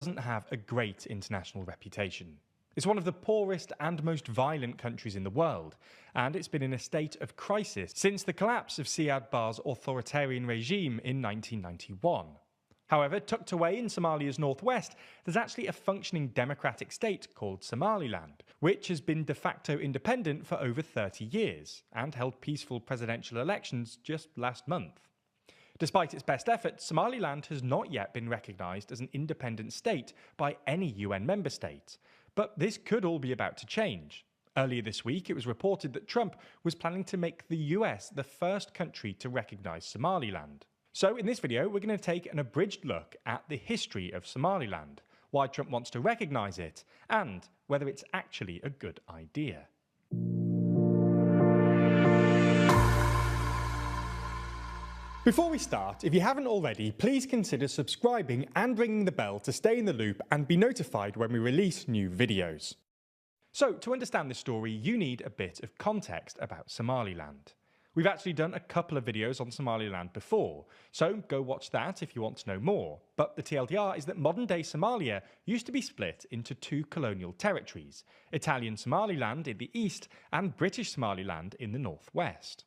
doesn't have a great international reputation. It's one of the poorest and most violent countries in the world, and it's been in a state of crisis since the collapse of Siad Barre's authoritarian regime in 1991. However, tucked away in Somalia's northwest, there's actually a functioning democratic state called Somaliland, which has been de facto independent for over 30 years and held peaceful presidential elections just last month. Despite its best efforts, Somaliland has not yet been recognised as an independent state by any UN member state. But this could all be about to change. Earlier this week, it was reported that Trump was planning to make the US the first country to recognise Somaliland. So in this video, we're going to take an abridged look at the history of Somaliland, why Trump wants to recognise it, and whether it's actually a good idea. Before we start, if you haven't already, please consider subscribing and ringing the bell to stay in the loop and be notified when we release new videos. So, to understand this story, you need a bit of context about Somaliland. We've actually done a couple of videos on Somaliland before, so go watch that if you want to know more. But the TLDR is that modern-day Somalia used to be split into two colonial territories, Italian Somaliland in the east and British Somaliland in the northwest.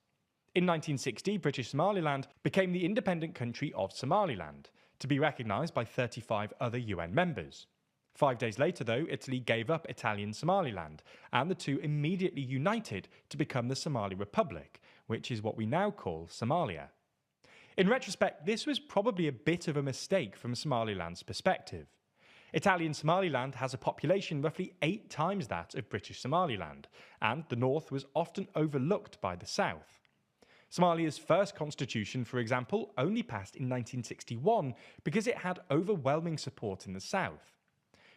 In 1960, British Somaliland became the independent country of Somaliland, to be recognised by 35 other UN members. 5 days later, though, Italy gave up Italian Somaliland, and the two immediately united to become the Somali Republic, which is what we now call Somalia. In retrospect, this was probably a bit of a mistake from Somaliland's perspective. Italian Somaliland has a population roughly 8 times that of British Somaliland, and the north was often overlooked by the south. Somalia's first constitution, for example, only passed in 1961 because it had overwhelming support in the south.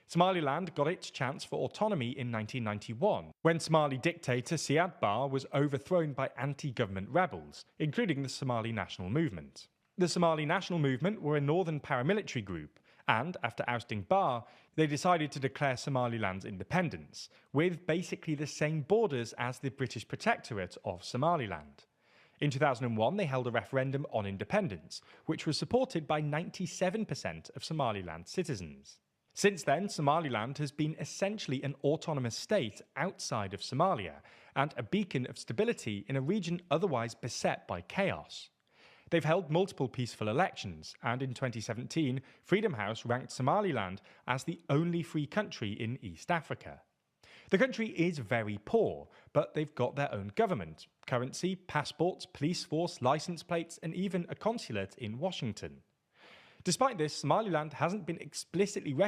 Somaliland got its chance for autonomy in 1991, when Somali dictator Siad Barre was overthrown by anti-government rebels, including the Somali National Movement. The Somali National Movement were a northern paramilitary group, and after ousting Barre, they decided to declare Somaliland's independence, with basically the same borders as the British Protectorate of Somaliland. In 2001, they held a referendum on independence, which was supported by 97% of Somaliland citizens. Since then, Somaliland has been essentially an autonomous state outside of Somalia, and a beacon of stability in a region otherwise beset by chaos. They've held multiple peaceful elections, and in 2017, Freedom House ranked Somaliland as the only free country in East Africa. The country is very poor, but they've got their own government, currency, passports, police force, license plates, and even a consulate in Washington. Despite this, Somaliland hasn't been explicitly